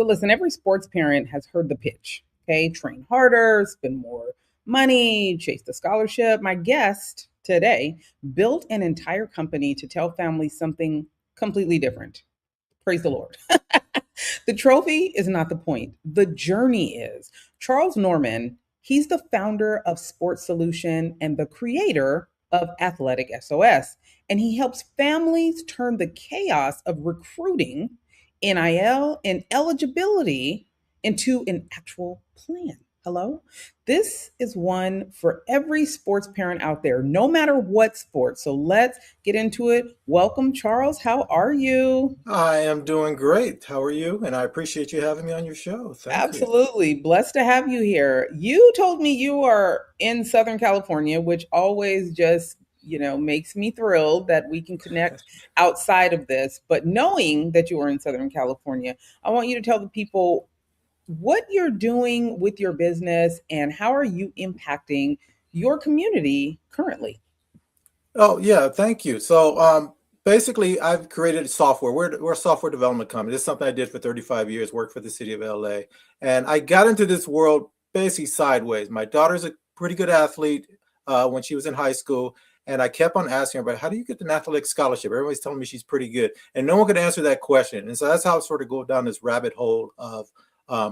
So listen, every sports parent has heard the pitch. Okay, train harder, spend more money, chase the scholarship. My guest today built an entire company to tell families something completely different. Praise the Lord. The trophy is not the point. The journey is. Charles Norman, he's the founder of Sports Solution and the creator of AthleticSOS. And he helps families turn the chaos of recruiting, NIL, and eligibility into an actual plan. Hello? This is one for every sports parent out there, no matter what sport. So let's get into it. Welcome, Charles. How are you? I am doing great. How are you? And I appreciate you having me on your show. Thank you. Absolutely. Blessed to have you here. You told me you are in Southern California, which always just, makes me thrilled that we can connect outside of this. But knowing that you are in Southern California, I want you to tell the people what you're doing with your business and how are you impacting your community currently? Oh, yeah, thank you. Basically, I've created software. We're a software development company. This is something I did for 35 years, worked for the city of LA. And I got into this world basically sideways. My daughter's a pretty good athlete when she was in high school. And I kept on asking her about how do you get an athletic scholarship? Everybody's telling me she's pretty good. And no one could answer that question. And so that's how I sort of go down this rabbit hole of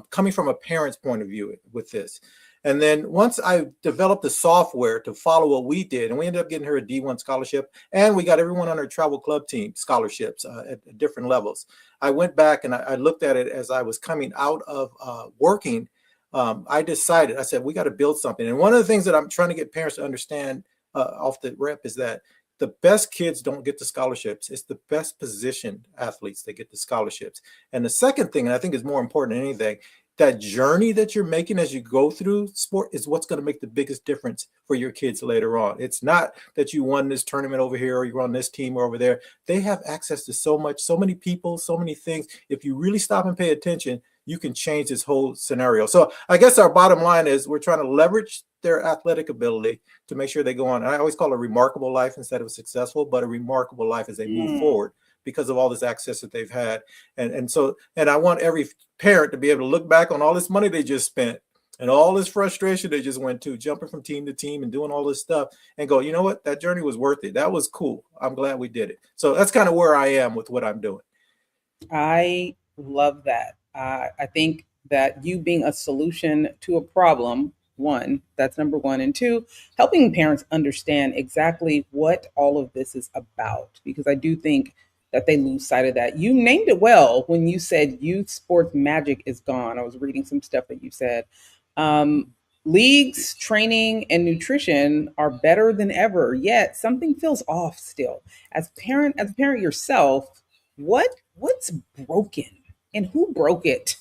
coming from a parent's point of view with this. And then once I developed the software to follow what we did, and we ended up getting her a D1 scholarship, and we got everyone on her travel club team scholarships at different levels. I went back and I looked at it as I was coming out of working. I said, we got to build something. And one of the things that I'm trying to get parents to understand off the rep is that the best kids don't get the scholarships. It's the best positioned athletes that get the scholarships. And the second thing, and I think is more important than anything, that journey that you're making as you go through sport is what's going to make the biggest difference for your kids later on. It's not that you won this tournament over here or you're on this team or over there. They have access to so much, so many people, so many things. If you really stop and pay attention, you can change this whole scenario. So I guess our bottom line is we're trying to leverage their athletic ability to make sure they go on. I always call it a remarkable life instead of successful, but a remarkable life as they move forward because of all this access that they've had. And I want every parent to be able to look back on all this money they just spent and all this frustration they just went to, jumping from team to team and doing all this stuff and go, you know what, that journey was worth it. That was cool. I'm glad we did it. So that's kind of where I am with what I'm doing. I love that. I think that you being a solution to a problem, one, that's number one. And two, helping parents understand exactly what all of this is about, because I do think that they lose sight of that. You named it well when you said youth sports magic is gone. I was reading some stuff that you said. Leagues, training, and nutrition are better than ever, yet something feels off still. As a parent yourself, what's broken and who broke it?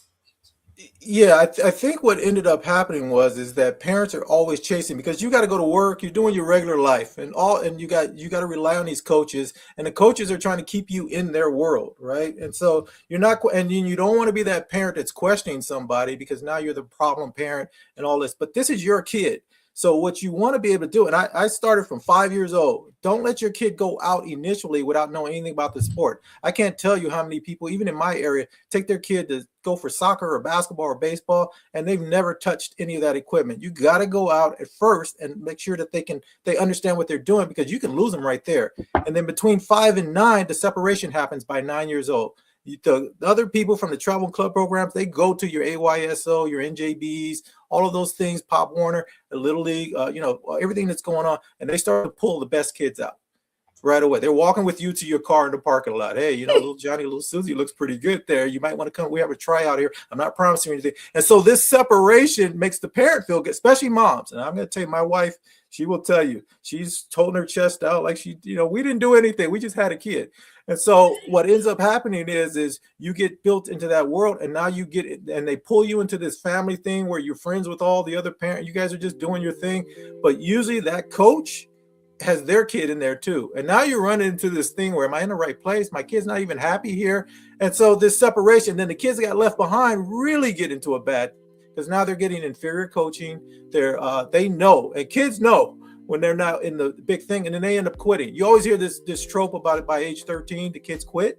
Yeah, I think what ended up happening is that parents are always chasing because you got to go to work, you're doing your regular life, and you got to rely on these coaches, and the coaches are trying to keep you in their world, right? And so you're not, and you don't want to be that parent that's questioning somebody because now you're the problem parent and all this. But this is your kid. So what you want to be able to do, and I started from 5 years old. Don't let your kid go out initially without knowing anything about the sport. I can't tell you how many people, even in my area, take their kid to go for soccer or basketball or baseball, and they've never touched any of that equipment. You got to go out at first and make sure that they understand what they're doing, because you can lose them right there. And then between 5 and 9, the separation happens by 9 years old. The other people from the travel club programs, they go to your AYSO, your NJBs, all of those things, Pop Warner, the Little League, everything that's going on, and they start to pull the best kids out right away. They're walking with you to your car in the parking lot. Hey, little Johnny, little Susie looks pretty good there. You might want to come. We have a tryout here. I'm not promising anything. And so this separation makes the parent feel good, especially moms. And I'm going to tell you, my wife, she will tell you, she's holding her chest out like we didn't do anything. We just had a kid. And so what ends up happening is you get built into that world, and now you get it, and they pull you into this family thing where you're friends with all the other parents. You guys are just doing your thing. But usually that coach has their kid in there too. And now you're running into this thing where, am I in the right place? My kid's not even happy here. And so this separation, then the kids that got left behind really get into a bad, because now they're getting inferior coaching. They know, and kids know when they're not in the big thing, and then they end up quitting. You always hear this trope about it by age 13, the kids quit.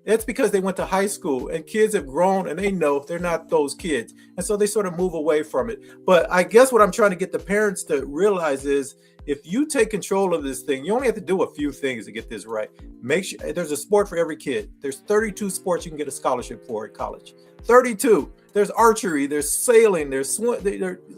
It's because they went to high school and kids have grown and they know they're not those kids. And so they sort of move away from it. But I guess what I'm trying to get the parents to realize is if you take control of this thing, you only have to do a few things to get this right. Make sure there's a sport for every kid. There's 32 sports you can get a scholarship for at college. 32. There's archery, there's sailing, there's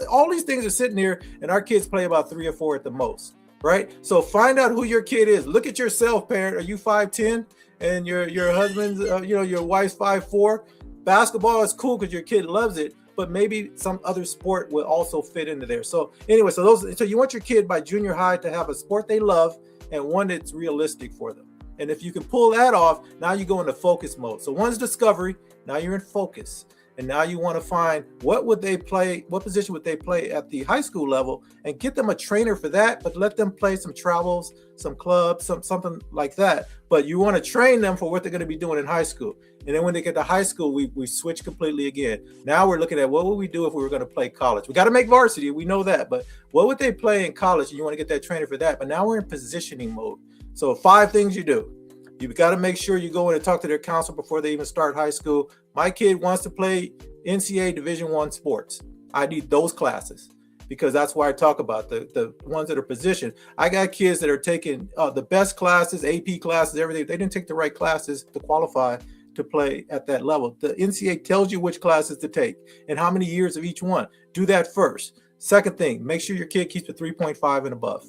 all these things are sitting here, and our kids play about 3 or 4 at the most, right? So find out who your kid is. Look at yourself, parent. Are you 5'10"? And your husband's, your wife's 5'4". Basketball is cool because your kid loves it, but maybe some other sport will also fit into there. So anyway, so you want your kid by junior high to have a sport they love and one that's realistic for them. And if you can pull that off, now you go into focus mode. So one's discovery, now you're in focus. And now you want to find what position would they play at the high school level, and get them a trainer for that, but let them play some travels, some clubs, something like that. But you want to train them for what they're going to be doing in high school. And then when they get to high school, we switch completely again. Now we're looking at what would we do if we were going to play college? We got to make varsity. We know that. But what would they play in college? And you want to get that trainer for that. But now we're in positioning mode. So 5 things you do. You've got to make sure you go in and talk to their counselor before they even start high school. My kid wants to play NCAA Division I sports. I need those classes because that's why I talk about the ones that are positioned. I got kids that are taking the best classes, AP classes, everything. They didn't take the right classes to qualify to play at that level. The NCAA tells you which classes to take and how many years of each one. Do that first. Second thing, make sure your kid keeps a 3.5 and above.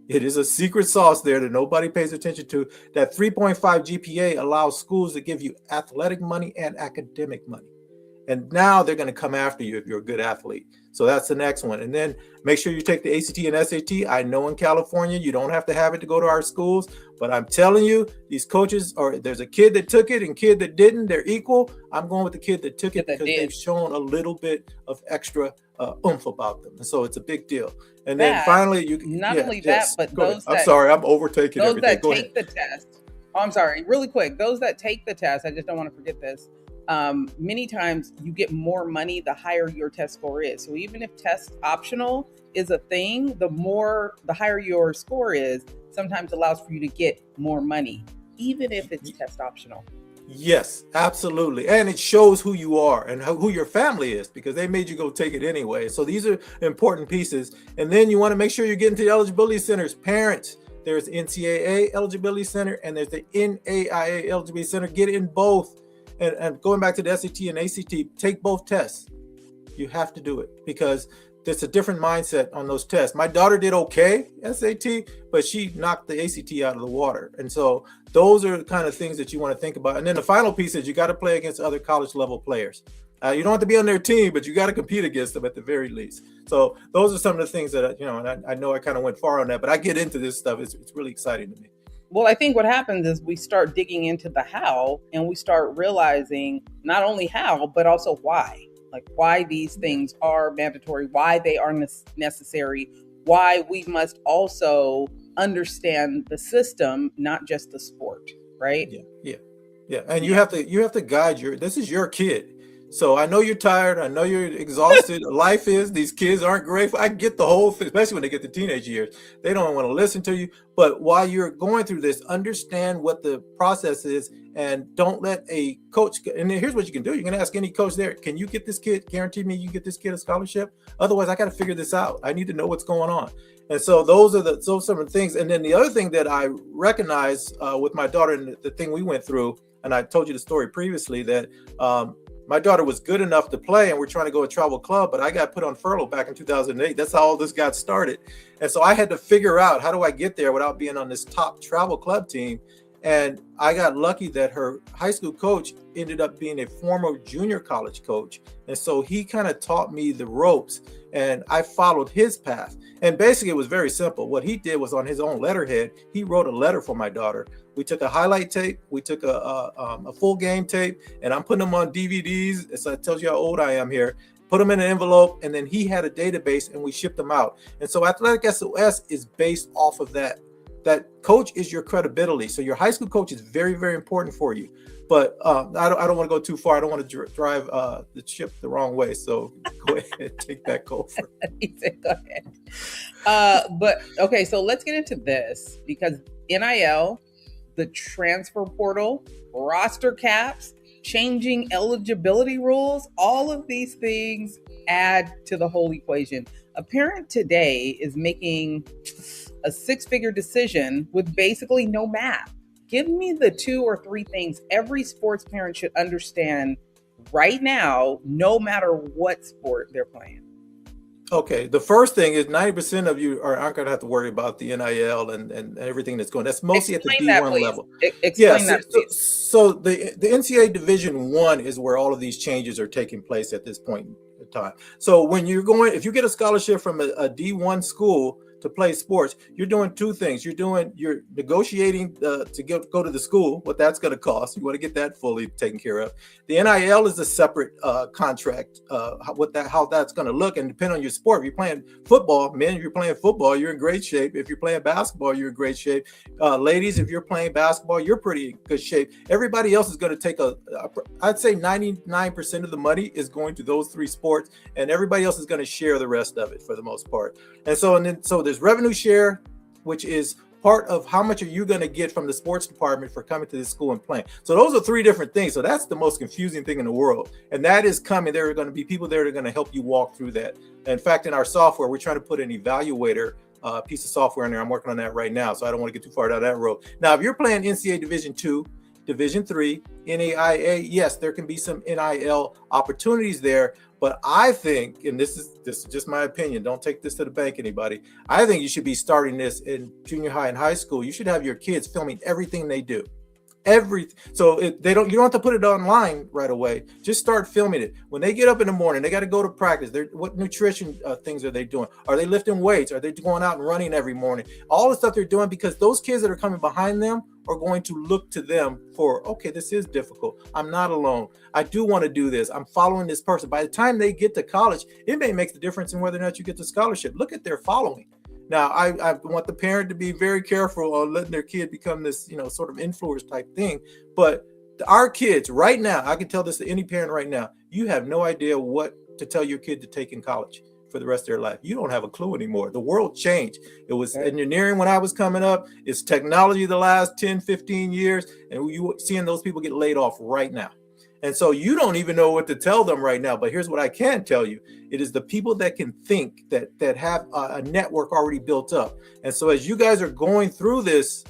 It is a secret sauce there that nobody pays attention to. That 3.5 GPA allows schools to give you athletic money and academic money. And now they're going to come after you if you're a good athlete. So that's the next one. And then make sure you take the ACT and SAT. I know in California, you don't have to have it to go to our schools, but I'm telling you, these coaches, or there's a kid that took it and kid that didn't, they're equal. I'm going with the kid that took it because they've shown a little bit of extra oomph about them. And so it's a big deal. And then finally, you can not only that, but those I'm sorry, I'm overtaking those everything. that take the test. Oh, I'm sorry, really quick. Those that take the test, I just don't want to forget this. Many times you get more money the higher your test score is. So even if test optional is a thing, the higher your score is, sometimes allows for you to get more money, even if it's test optional. Yes, absolutely. And it shows who you are and who your family is because they made you go take it anyway. So these are important pieces. And then you want to make sure you're getting to the eligibility centers. Parents, there's NCAA eligibility center and there's the NAIA eligibility center. Get in both. And going back to the SAT and ACT, take both tests. You have to do it because there's a different mindset on those tests. My daughter did okay SAT, but she knocked the ACT out of the water. And so those are the kind of things that you want to think about. And then the final piece is you got to play against other college level players. You don't have to be on their team, but you got to compete against them at the very least. So those are some of the things that, and I know I kind of went far on that, but I get into this stuff. It's really exciting to me. Well, I think what happens is we start digging into the how and we start realizing not only how, but also why. Like why these things are mandatory, why they are necessary, why we must also understand the system, not just the sport, right? Yeah. And you have to guide this is your kid. So I know you're tired. I know you're exhausted. Life is, these kids aren't grateful. I get the whole thing, especially when they get to teenage years. They don't want to listen to you. But while you're going through this, understand what the process is and don't let a coach, and then here's what you can do. You can ask any coach there, can you get this kid, guarantee me you get this kid a scholarship? Otherwise, I got to figure this out. I need to know what's going on. And so those are some of the things. And then the other thing that I recognize with my daughter and the thing we went through, and I told you the story previously that my daughter was good enough to play and we're trying to go to travel club, but I got put on furlough back in 2008. That's how all this got started. And so I had to figure out how do I get there without being on this top travel club team. And I got lucky that her high school coach ended up being a former junior college coach. And so he kind of taught me the ropes and I followed his path. And basically it was very simple. What he did was on his own letterhead, he wrote a letter for my daughter. We took a highlight tape, we took a full game tape, and I'm putting them on DVDs. So it tells you how old I am here. Put them in an envelope, and then he had a database, and we shipped them out. And so AthleticSOS is based off of that. That coach is your credibility. So your high school coach is very, very important for you. But I don't want to go too far. I don't want to drive the ship the wrong way. So go ahead, take that over. He said, go ahead. But okay, so let's get into this because NIL the transfer portal, roster caps, changing eligibility rules, all of these things add to the whole equation. A parent today is making a six-figure decision with basically no math. Give me the 2 or 3 things every sports parent should understand right now, no matter what sport they're playing. Okay, the first thing is 90% of you aren't going to have to worry about the NIL and everything that's going. That's mostly Explain at the that, D1 level. Explain that, please. So the NCAA Division I is where all of these changes are taking place at this point in time. So when you're going, if you get a scholarship from a D1 school to play sports, you're doing two things. You're negotiating to go to the school, what that's going to cost. You want to get that fully taken care of. The NIL is a separate contract, how that's going to look, and depend on your sport. If you're playing football, men, if you're playing football, you're in great shape. If you're playing basketball, you're in great shape. Ladies, if you're playing basketball, you're pretty good shape. Everybody else is going to take I'd say 99% of the money is going to those three sports, and everybody else is going to share the rest of it for the most part. And so there's revenue share, which is part of how much are you going to get from the sports department for coming to this school and playing. So those are three different things. So that's the most confusing thing in the world. And that is coming. There are going to be people there that are going to help you walk through that. In fact, in our software, we're trying to put an evaluator piece of software in there. I'm working on that right now, so I don't want to get too far down that road. Now, if you're playing NCAA Division II, Division III, NAIA, yes, there can be some NIL opportunities there. But I think, and this is just my opinion, don't take this to the bank, anybody. I think you should be starting this in junior high and high school. You should have your kids filming everything they do. So you don't have to put it online right away. Just start filming it. When they get up in the morning, they got to go to practice. What nutrition things are they doing? Are they lifting weights? Are they going out and running every morning? All the stuff they're doing, because those kids that are coming behind them are going to look to them for, okay, this is difficult. I'm not alone. I do want to do this. I'm following this person. By the time they get to college, it may make the difference in whether or not you get the scholarship. Look at their following. Now, I want the parent to be very careful on letting their kid become this, sort of influence type thing. But our kids right now, I can tell this to any parent right now, you have no idea what to tell your kid to take in college for the rest of their life. You don't have a clue anymore. The world changed. It was engineering when I was coming up. It's technology the last 10, 15 years. And you seeing those people get laid off right now. And so you don't even know what to tell them right now. But here's what I can tell you. It is the people that can think, that have a network already built up. And so as you guys are going through this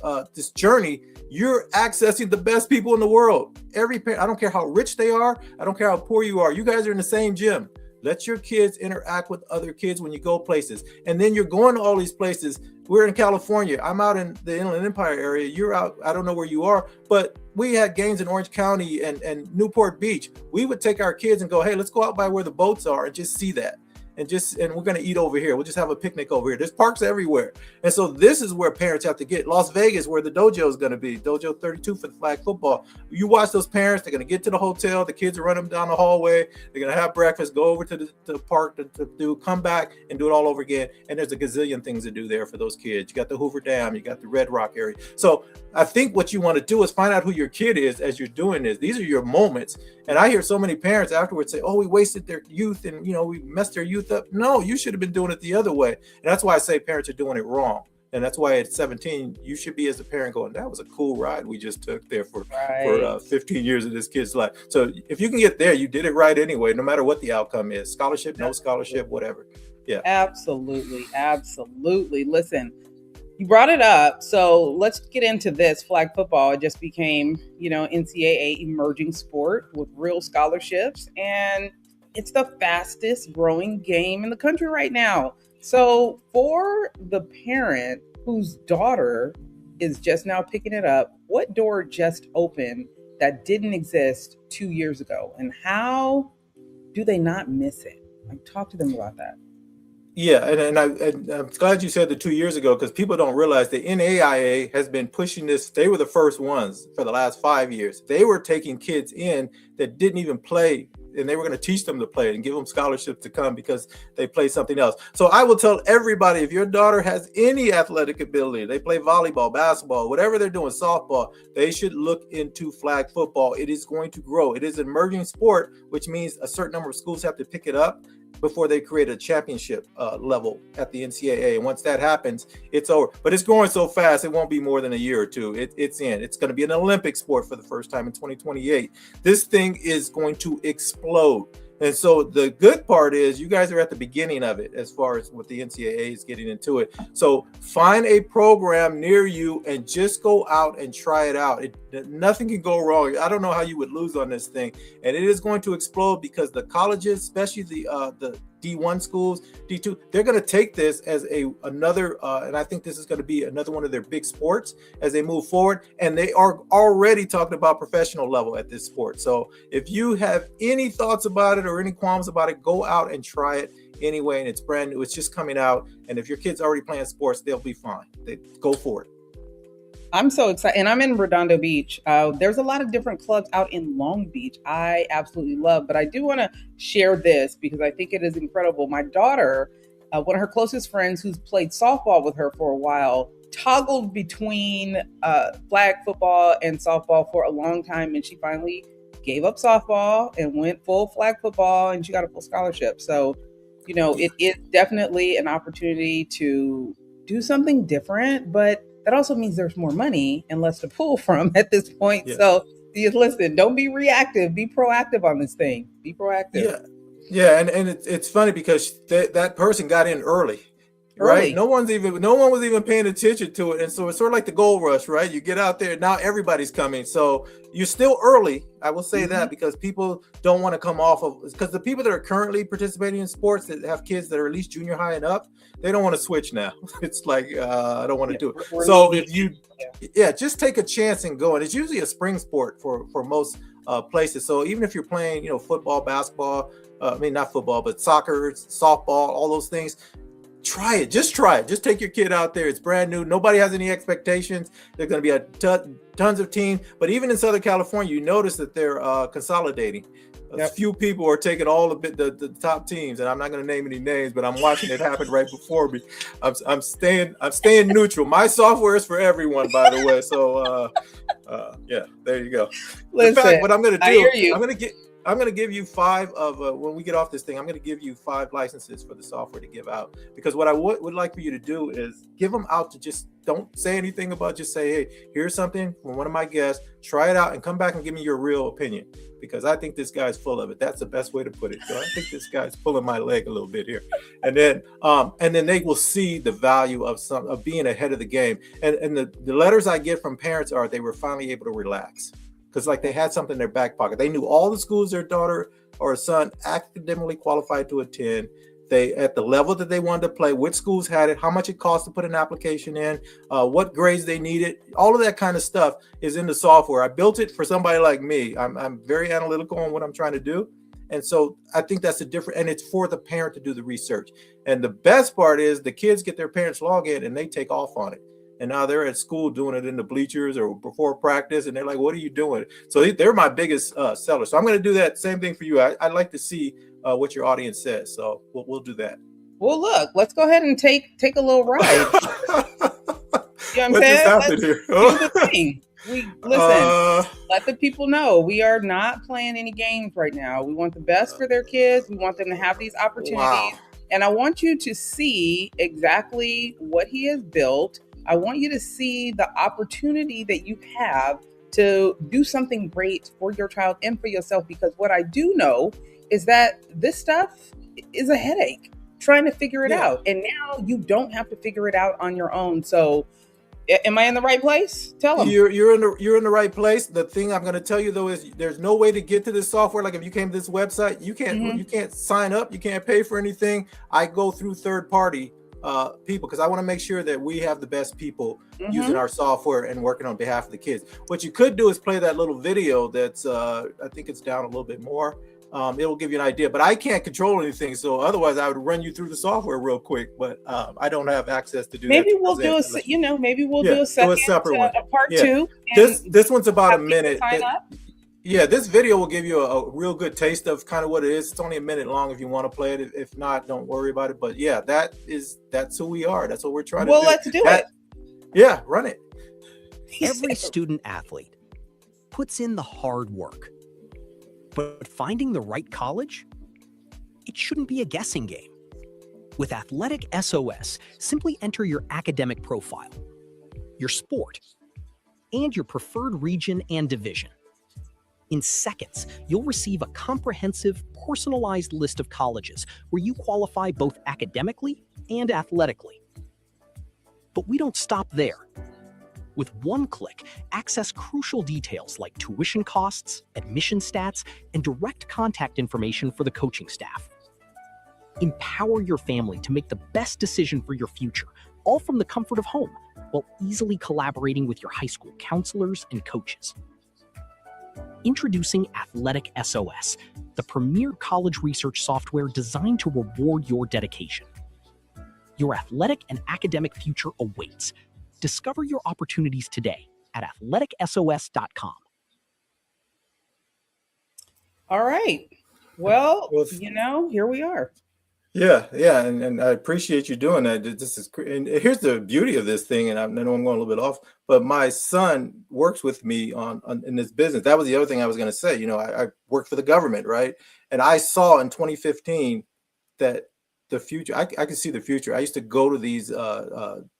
journey, you're accessing the best people in the world. Every parent, I don't care how rich they are. I don't care how poor you are. You guys are in the same gym. Let your kids interact with other kids when you go places. And then you're going to all these places. We're in California. I'm out in the Inland Empire area. You're out, I don't know where you are, but we had games in Orange County and Newport Beach. We would take our kids and go, hey, let's go out by where the boats are and just see that. And we're going to eat over here. We'll just have a picnic over here. There's parks everywhere. And so this is where parents have to get. Las Vegas, where the dojo is going to be, Dojo 32 for the flag football. You watch those parents, they're going to get to the hotel. The kids are running down the hallway. They're going to have breakfast, go over to the park to come back and do it all over again. And there's a gazillion things to do there for those kids. You got the Hoover Dam. You got the Red Rock area. So I think what you want to do is find out who your kid is as you're doing this. These are your moments. And I hear so many parents afterwards say, oh, we wasted their youth and, we messed their youth up. No, you should have been doing it the other way. And that's why I say parents are doing it wrong. And that's why at 17, you should be, as a parent, going, that was a cool ride we just took there for 15 years of this kid's life. So if you can get there, you did it right anyway, no matter what the outcome is. Scholarship, no scholarship, whatever. Yeah. Absolutely. Absolutely. Listen, you brought it up. So let's get into this. Flag football, it just became, NCAA emerging sport with real scholarships. And it's the fastest growing game in the country right now. So for the parent whose daughter is just now picking it up, what door just opened that didn't exist 2 years ago? And how do they not miss it? Talk to them about that. Yeah, and I'm glad you said the 2 years ago, because people don't realize the NAIA has been pushing this. They were the first ones for the last 5 years. They were taking kids in that didn't even play, and they were going to teach them to play and give them scholarships to come because they play something else. So I will tell everybody, if your daughter has any athletic ability, they play volleyball, basketball, whatever they're doing, softball, they should look into flag football. It is going to grow. It is an emerging sport, which means a certain number of schools have to pick it up. before they create a championship level at the NCAA. And once that happens, it's over. But it's growing so fast, it won't be more than a year or two. It's going to be an Olympic sport for the first time in 2028. This thing is going to explode. And so the good part is you guys are at the beginning of it as far as what the NCAA is getting into it. So find a program near you and just go out and try it out. Nothing can go wrong. I don't know how you would lose on this thing. And it is going to explode because the colleges, especially the D1 schools, D2, they're going to take this as another, and I think this is going to be another one of their big sports as they move forward. And they are already talking about professional level at this sport. So if you have any thoughts about it or any qualms about it, go out and try it anyway. And it's brand new. It's just coming out. And if your kid's already playing sports, they'll be fine. Go for it. I'm so excited. And I'm in Redondo Beach. There's a lot of different clubs out in Long Beach I absolutely love. But I do want to share this because I think it is incredible. My daughter, one of her closest friends who's played softball with her for a while, toggled between flag football and softball for a long time. And she finally gave up softball and went full flag football, and she got a full scholarship. So, it is definitely an opportunity to do something different, but that also means there's more money and less to pull from at this point. Yeah. So listen, don't be reactive, be proactive on this thing. Be proactive. Yeah. And it's funny because that person got in early. Right. No one was even paying attention to it. And so it's sort of like the gold rush, right? You get out there, now everybody's coming. So you're still early. I will say that because people don't want to come off of, because the people that are currently participating in sports that have kids that are at least junior high and up, they don't want to switch now. It's like, I don't want to do it. So if you, just take a chance and go. And it's usually a spring sport for most places. So even if you're playing, football, basketball, not football, but soccer, softball, all those things, try it. Just try it. Just take your kid out there. It's brand new. Nobody has any expectations. There's going to be tons of teams. But even in Southern California, you notice that they're consolidating. A few people are taking all the top teams, and I'm not going to name any names, but I'm watching it happen right before me. I'm staying neutral. My software is for everyone, by the way. So there you go. Listen, in fact, what I'm going to do, I'm going to give you 5 of, when we get off this thing, I'm going to give you 5 licenses for the software to give out. Because what I would like for you to do is give them out to just don't say anything about, just say, hey, here's something from one of my guests, try it out and come back and give me your real opinion. Because I think this guy's full of it. That's the best way to put it. So I think this guy's pulling my leg a little bit here. And then they will see the value of being ahead of the game. And the letters I get from parents are they were finally able to relax. Because like they had something in their back pocket. They knew all the schools their daughter or son academically qualified to attend. They at the level that they wanted to play, which schools had it, how much it cost to put an application in, what grades they needed. All of that kind of stuff is in the software. I built it for somebody like me. I'm very analytical on what I'm trying to do. And so I think that's and it's for the parent to do the research. And the best part is the kids get their parents login and they take off on it. And now they're at school doing it in the bleachers or before practice. And they're like, what are you doing? So they're my biggest seller. So I'm going to do that same thing for you. I'd like to see what your audience says. So we'll do that. Well, look, let's go ahead and take a little ride. You know what I'm what saying? Just happened here? Do the thing. Let the people know we are not playing any games right now. We want the best for their kids. We want them to have these opportunities. Wow. And I want you to see exactly what he has built. I want you to see the opportunity that you have to do something great for your child and for yourself, because what I do know is that this stuff is a headache trying to figure it out. And now you don't have to figure it out on your own. So am I in the right place? Tell them. You're in the right place. The thing I'm going to tell you though is there's no way to get to this software. Like if you came to this website, you can't sign up. You can't pay for anything. I go through third party people because I want to make sure that we have the best people using our software and working on behalf of the kids. What you could do is play that little video that's I think it's down a little bit more. It'll give you an idea, but I can't control anything. So otherwise I would run you through the software real quick, but I don't have access to do maybe that. We'll do a separate one. A part 2. This one's about a minute. This video will give you a real good taste of kind of what it is. It's only a minute long if you want to play it. If not, don't worry about it. But yeah, that's who we are. That's what we're trying to do. Well, let's do it. Yeah, run it. Every student athlete puts in the hard work. But finding the right college? It shouldn't be a guessing game. With AthleticSOS, simply enter your academic profile, your sport, and your preferred region and division. In seconds, you'll receive a comprehensive, personalized list of colleges where you qualify both academically and athletically. But we don't stop there. With one click, access crucial details like tuition costs, admission stats, and direct contact information for the coaching staff. Empower your family to make the best decision for your future, all from the comfort of home, while easily collaborating with your high school counselors and coaches. Introducing AthleticSOS, the premier college research software designed to reward your dedication. Your athletic and academic future awaits. Discover your opportunities today at athleticsos.com. All right. Well, here we are. Yeah, and I appreciate you doing that. This is, and here's the beauty of this thing, and I know I'm going a little bit off, but my son works with me on in this business. That was the other thing I was going to say. I work for the government, right? And I saw in 2015 that the future, I could see the future. I used to go to these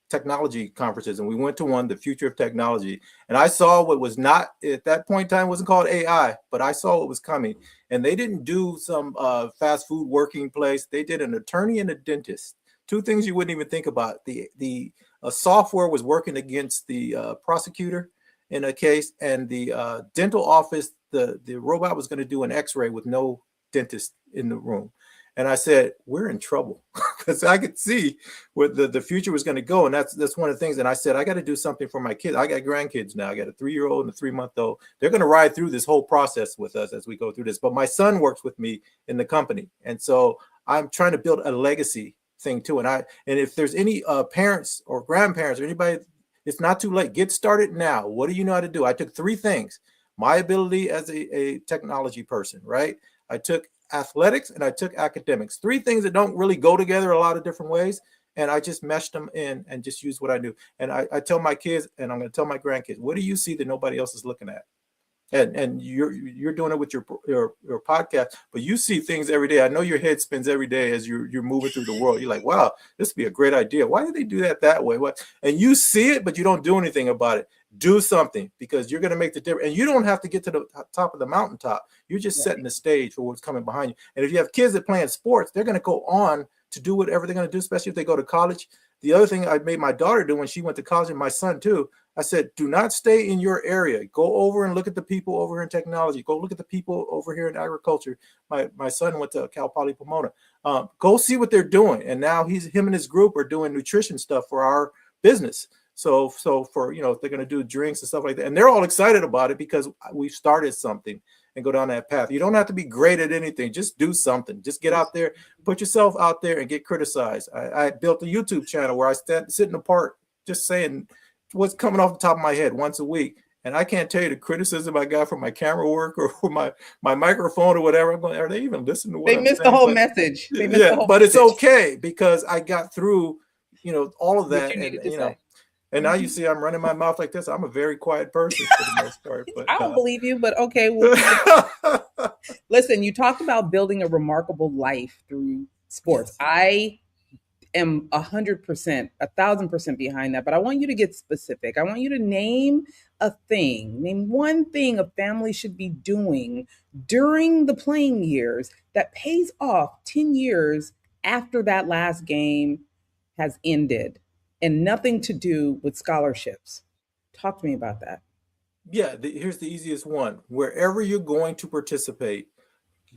technology conferences, and we went to one, the future of technology, and I saw what was not at that point in time wasn't called AI, but I saw what was coming. And they didn't do some fast food working place. They did an attorney and a dentist. Two things you wouldn't even think about. The software was working against the prosecutor in a case, and the dental office, the robot was going to do an x-ray with no dentist in the room. And I said, we're in trouble, because I could see where the future was going to go. And that's one of the things. And I said, I got to do something for my kids. I got grandkids now. I got a 3-year-old and a 3-month-old. They're going to ride through this whole process with us as we go through this. But my son works with me in the company. And so I'm trying to build a legacy thing too. And if there's any parents or grandparents or anybody, it's not too late. Get started now. What do you know how to do? I took 3 things. My ability as a technology person, right? I took athletics and I took academics. 3 things that don't really go together a lot of different ways. And I just meshed them in and just used what I knew. And I tell my kids, and I'm going to tell my grandkids, what do you see that nobody else is looking at? And you're doing it with your podcast, but you see things every day. I know your head spins every day as you're moving through the world. You're like, wow, this would be a great idea. Why did they do that way? What? And you see it, but you don't do anything about it. Do something, because you're going to make the difference. And you don't have to get to the top of the mountaintop. You're just setting the stage for what's coming behind you. And if you have kids that play in sports, they're going to go on to do whatever they're going to do, especially if they go to college. The other thing I made my daughter do when she went to college, and my son too, I said, do not stay in your area. Go over and look at the people over here in technology. Go look at the people over here in agriculture. My son went to Cal Poly Pomona. Go see what they're doing. And now him and his group are doing nutrition stuff for our business. So for, if they're going to do drinks and stuff like that, and they're all excited about it because we've started something and go down that path. You don't have to be great at anything. Just do something. Just get out there, put yourself out there and get criticized. I built a YouTube channel where I sit in the park just saying what's coming off the top of my head once a week. And I can't tell you the criticism I got from my camera work or my microphone or whatever. I'm going, are they even listening to what I'm saying? They missed the whole message. But it's okay because I got through, all of that. And now you see I'm running my mouth like this. I'm a very quiet person for the most part. But I don't believe you, but okay. Well, listen, you talked about building a remarkable life through sports. Yes. I am 100%, 1,000% behind that. But I want you to get specific. I want you to name one thing a family should be doing during the playing years that pays off 10 years after that last game has ended. And nothing to do with scholarships. Talk to me about that. Yeah, here's the easiest one. Wherever you're going to participate,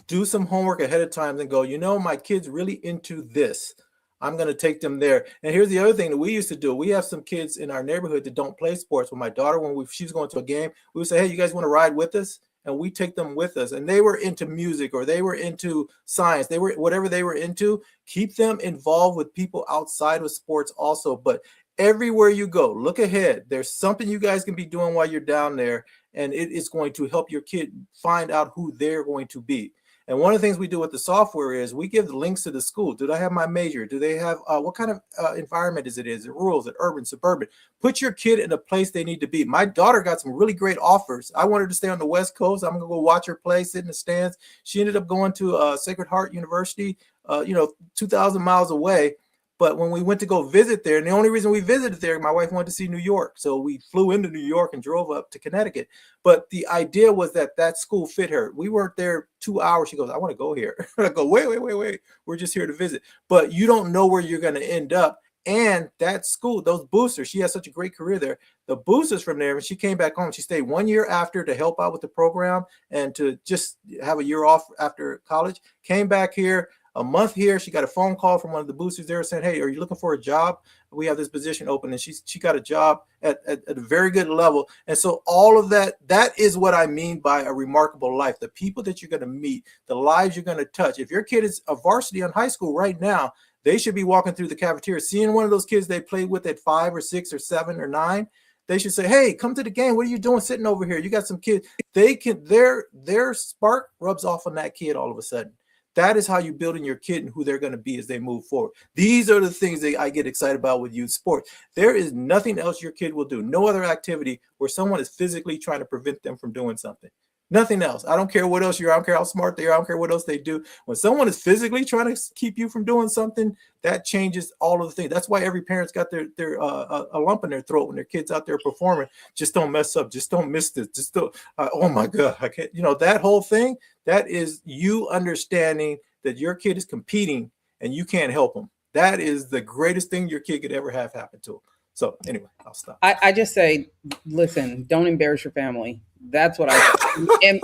do some homework ahead of time and go, my kid's really into this. I'm going to take them there. And here's the other thing that we used to do. We have some kids in our neighborhood that don't play sports. With my daughter, when she's going to a game, we would say, hey, you guys want to ride with us? And we take them with us. And they were into music or they were into science. They were whatever they were into. Keep them involved with people outside of sports also. But everywhere you go, look ahead. There's something you guys can be doing while you're down there. And it is going to help your kid find out who they're going to be. And one of the things we do with the software is we give the links to the school. Do they have my major? Do they have what kind of environment is it? Is it rural? Is it urban, suburban? Put your kid in a place they need to be. My daughter got some really great offers. I wanted to stay on the West Coast. I'm going to go watch her play, sit in the stands. She ended up going to Sacred Heart University, 2,000 miles away. But when we went to go visit there, and the only reason we visited there, my wife wanted to see New York. So we flew into New York and drove up to Connecticut. But the idea was that school fit her. We weren't there 2 hours. She goes, I want to go here. I go, wait. We're just here to visit. But you don't know where you're going to end up. And that school, those boosters, she has such a great career there. The boosters from there, when she came back home, she stayed 1 year after to help out with the program and to just have a year off after college, came back here. A month here, she got a phone call from one of the boosters there saying, hey, are you looking for a job? We have this position open. And she got a job at a very good level. And so all of that is what I mean by a remarkable life. The people that you're going to meet, the lives you're going to touch. If your kid is a varsity in high school right now, they should be walking through the cafeteria, seeing one of those kids they played with at 5 or 6 or 7 or 9. They should say, hey, come to the game. What are you doing sitting over here? You got some kids. They can, their spark rubs off on that kid all of a sudden. That is how you're building your kid and who they're going to be as they move forward. These are the things that I get excited about with youth sports. There is nothing else your kid will do, no other activity where someone is physically trying to prevent them from doing something. Nothing else. I don't care what else you're. I don't care how smart they are. I don't care what else they do. When someone is physically trying to keep you from doing something, that changes all of the things. That's why every parent's got their a lump in their throat when their kid's out there performing. Just don't mess up. Just don't miss this. Just don't. Oh my God, I can't. That whole thing. That is you understanding that your kid is competing and you can't help them. That is the greatest thing your kid could ever have happen to them. So anyway, I'll stop. I just say, listen, don't embarrass your family. That's what I and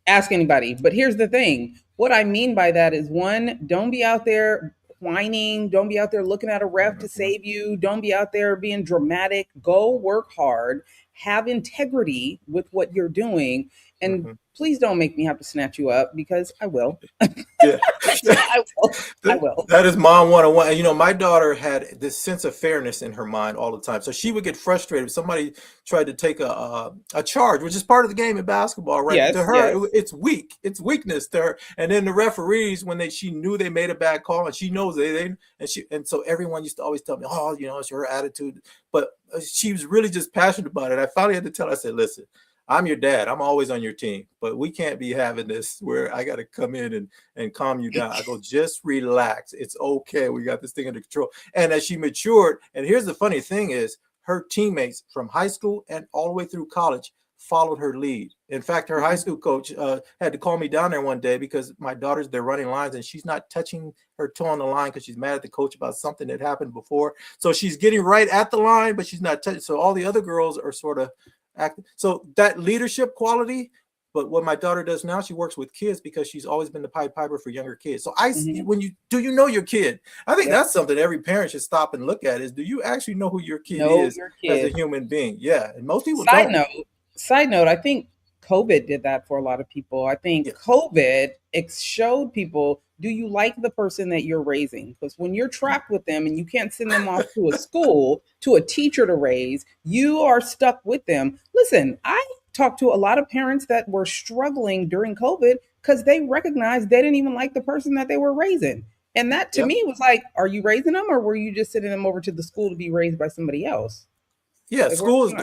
ask anybody. But here's the thing. What I mean by that is, one, don't be out there whining. Don't be out there looking at a ref to save you. Don't be out there being dramatic. Go work hard. Have integrity with what you're doing. And please don't make me have to snatch you up, because I will. Yeah. I will. That is mom 101. My daughter had this sense of fairness in her mind all the time. So she would get frustrated if somebody tried to take a charge, which is part of the game in basketball, right? Yes, to her, it's weak. It's weakness to her. And then the referees, when she knew they made a bad call, and she knows and so everyone used to always tell me, oh, it's her attitude. But she was really just passionate about it. I finally had to tell her, I said, listen, I'm your dad. I'm always on your team, but we can't be having this where I got to come in and calm you down. I go, just relax. It's okay. We got this thing under control. And as she matured, and here's the funny thing is, her teammates from high school and all the way through college followed her lead. In fact, her high school coach had to call me down there one day because my daughter's, they're running lines and she's not touching her toe on the line because she's mad at the coach about something that happened before. So she's getting right at the line, but she's not touching. So all the other girls are sort of acting. So that leadership quality. But what my daughter does now, she works with kids because she's always been the Pied Piper for younger kids. So when you know your kid? I think that's something every parent should stop and look at is, do you actually know who your kid is as a human being? Yeah. And most people don't. Side note, I think COVID did that for a lot of people. I think COVID showed people, do you like the person that you're raising? Because when you're trapped with them and you can't send them off to a school, to a teacher to raise, you are stuck with them. Listen, I talked to a lot of parents that were struggling during COVID because they recognized they didn't even like the person that they were raising. And that to me was like, are you raising them, or were you just sending them over to the school to be raised by somebody else? Yeah, school is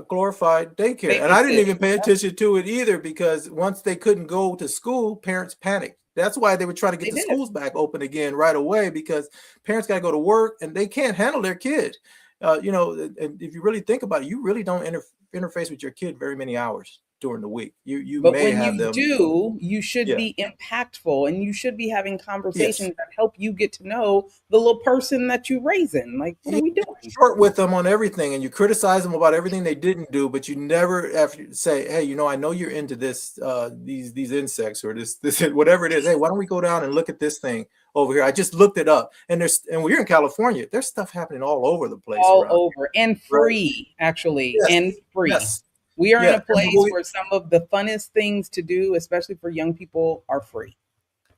glorified daycare. And I didn't even pay attention to it either, because once they couldn't go to school, parents panicked. That's why they were trying to get the schools back open again right away, because parents got to go to work and they can't handle their kid. And if you really think about it, you really don't interface with your kid very many hours during the week. But when you do, you should be impactful, and you should be having conversations that help you get to know the little person that you're raising. Like, what are we doing? Short with them on everything, and you criticize them about everything they didn't do, but you never ever say, hey, I know you're into this, these insects or this whatever it is. Hey, why don't we go down and look at this thing over here? I just looked it up, and we're in California. There's stuff happening all over the place. All over, and free, actually, and free. Yes. We are in a place where some of the funnest things to do, especially for young people, are free.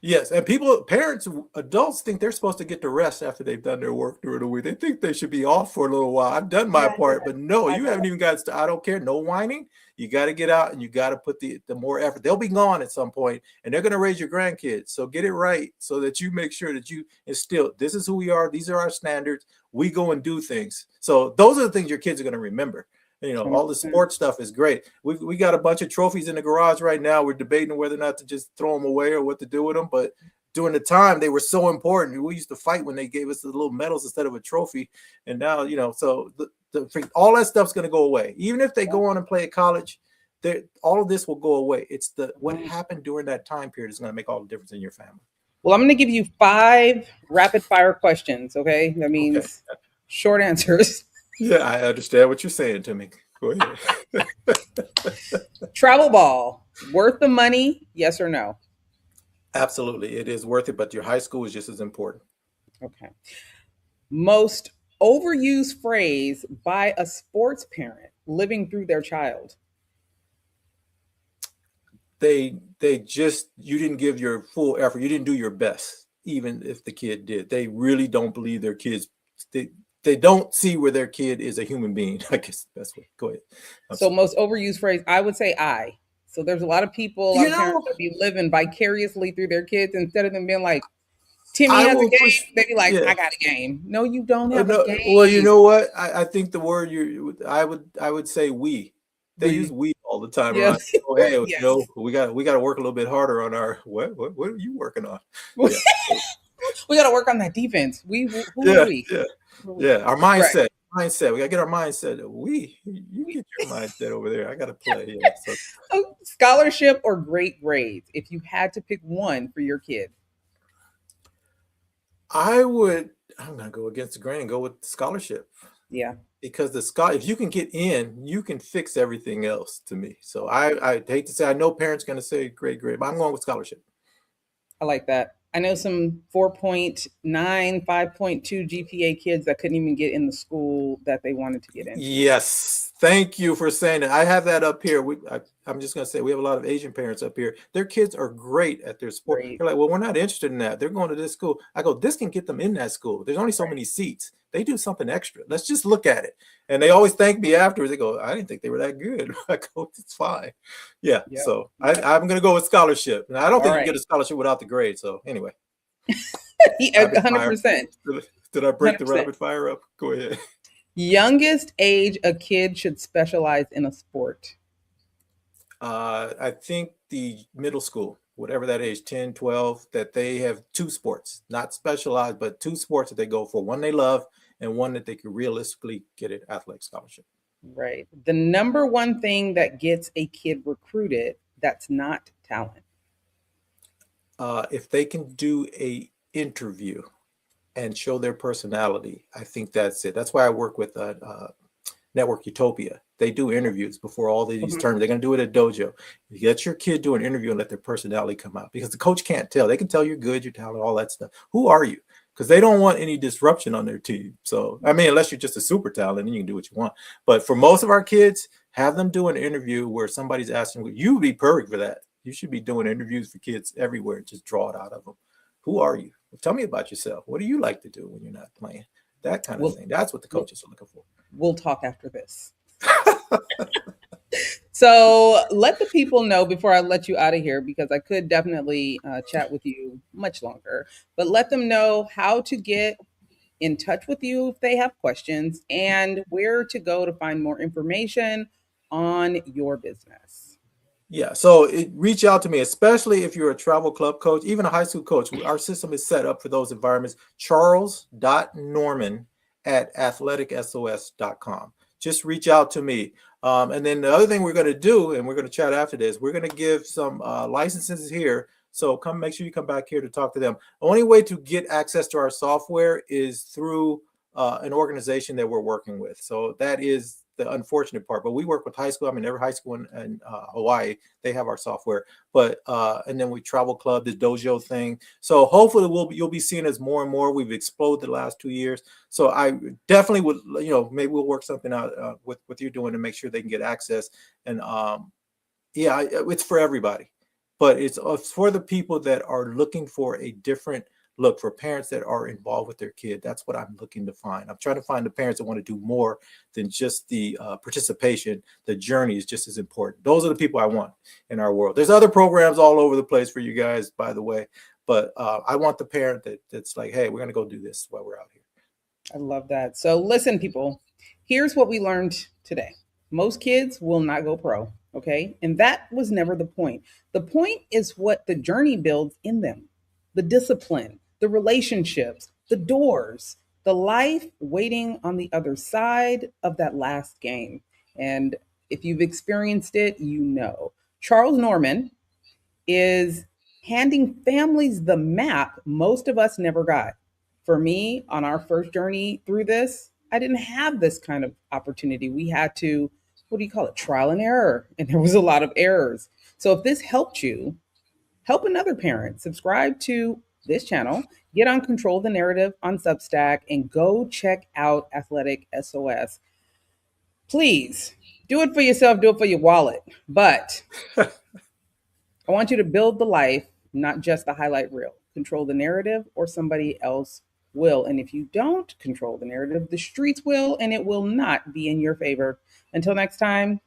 Yes, and parents, adults think they're supposed to get to rest after they've done their work during the week. They think they should be off for a little while. I've done my Yeah, part, but no, I you haven't even got to. I don't care. No whining. You got to get out and you got to put the more effort. They'll be gone at some point, and they're going to raise your grandkids. So get it right so that you make sure that you instill. This is who we are. These are our standards. We go and do things. So those are the things your kids are going to remember. You know, all the sports stuff is great. We got a bunch of trophies in the garage right now. We're debating whether or not to just throw them away or what to do with them. But during the time, they were so important. We used to fight when they gave us the little medals instead of a trophy. And now, you know, so all that stuff's going to go away. Even if they go on and play at college, all of this will go away. It's what happened during that time period is going to make all the difference in your family. Well, I'm going to give you 5 rapid fire questions. Okay. That means short answers. Yeah, I understand what you're saying to me. Go ahead. Travel ball, worth the money? Yes or no? Absolutely. It is worth it, but your high school is just as important. Okay. Most overused phrase by a sports parent living through their child? You didn't give your full effort. You didn't do your best, even if the kid did. They really don't believe their kids. They don't see where their kid is a human being. I guess the best way. Go ahead. So most overused phrase, I would say I. So there's a lot of people, parents that be living vicariously through their kids instead of them being like, Timmy has a game. They be like, I got a game. No, you don't have a game. Well, you know what? I think the word I would say we. They use we all the time. Yeah. Right? Oh, hey, you know, we got to work a little bit harder on our what are you working on? Yeah. We got to work on that defense. Who are we? Yeah, our mindset. We gotta get our mindset. You get your mindset over there. I gotta play. Yeah, so. Scholarship or great grades? If you had to pick one for your kid, I'm gonna go against the grain and go with scholarship. Yeah, because if you can get in, you can fix everything else. To me, so I hate to say, I know parents gonna say great grade, but I'm going with scholarship. I like that. I know some 4.9, 5.2 GPA kids that couldn't even get in the school that they wanted to get in. Yes. Thank you for saying that. I have that up here. I'm just going to say we have a lot of Asian parents up here. Their kids are great at their sport. They're like, well, we're not interested in that. They're going to this school. I go, this can get them in that school. There's only so many seats. They do something extra. Let's just look at it. And they always thank me afterwards. They go, I didn't think they were that good. I go, it's fine. Yeah. Yep. So I'm going to go with scholarship. And I don't think you get a scholarship without the grade. So anyway. 100%. Did I break 100%. The rapid fire up? Go ahead. Youngest age a kid should specialize in a sport? I think the middle school, whatever that age, 10, 12, that they have 2 sports, not specialized, but 2 sports that they go for. One they love and one that they could realistically get an athletic scholarship. Right. The number one thing that gets a kid recruited that's not talent? If they can do a interview and show their personality, I think that's it. That's why I work with Network Utopia. They do interviews before all these tournaments. They're going to do it at Dojo. You get your kid do an interview and let their personality come out, because the coach can't tell. They can tell you're good, you're talented, all that stuff. Who are you? Because they don't want any disruption on their team. So, I mean, unless you're just a super talent, then you can do what you want. But for most of our kids, have them do an interview where somebody's asking, you would be perfect for that. You should be doing interviews for kids everywhere. Just draw it out of them. Who are you? Tell me about yourself. What do you like to do when you're not playing? That kind of thing. That's what the coaches are looking for. We'll talk after this. So let the people know before I let you out of here, because I could definitely chat with you much longer, but let them know how to get in touch with you if they have questions and where to go to find more information on your business. Yeah, so reach out to me, especially if you're a travel club coach, even a high school coach. Our system is set up for those environments. charles.norman@athleticsos.com. Just reach out to me. And then the other thing we're going to do, and we're going to chat after this, we're going to give some licenses here. So make sure you come back here to talk to them. The only way to get access to our software is through an organization that we're working with. So that is the unfortunate part, but we work with high school. I mean, every high school in Hawaii, they have our software, but and then we travel club, the dojo thing. So hopefully you'll be seeing us more and more. We've exploded the last 2 years. So I definitely would, maybe we'll work something out with you doing to make sure they can get access. And yeah, it's for everybody. but it's for the people that are looking for a different look, for parents that are involved with their kid. That's what I'm looking to find. I'm trying to find the parents that want to do more than just the participation. The journey is just as important. Those are the people I want in our world. There's other programs all over the place for you guys, by the way, but I want the parent that's like, hey, we're going to go do this while we're out here. I love that. So listen, people, here's what we learned today. Most kids will not go pro, okay? And that was never the point. The point is what the journey builds in them: the discipline, the relationships, the doors, the life waiting on the other side of that last game. And if you've experienced it, you know. Charles Norman is handing families the map most of us never got. For me, on our first journey through this, I didn't have this kind of opportunity. We had to, what do you call it, trial and error. And there was a lot of errors. So if this helped you, help another parent. Subscribe to this channel, get on Control the Narrative on Substack, and go check out Athletic SOS. Please do it for yourself, do it for your wallet. But I want you to build the life, not just the highlight reel. Control the narrative, or somebody else will. And if you don't control the narrative, the streets will, and it will not be in your favor. Until next time,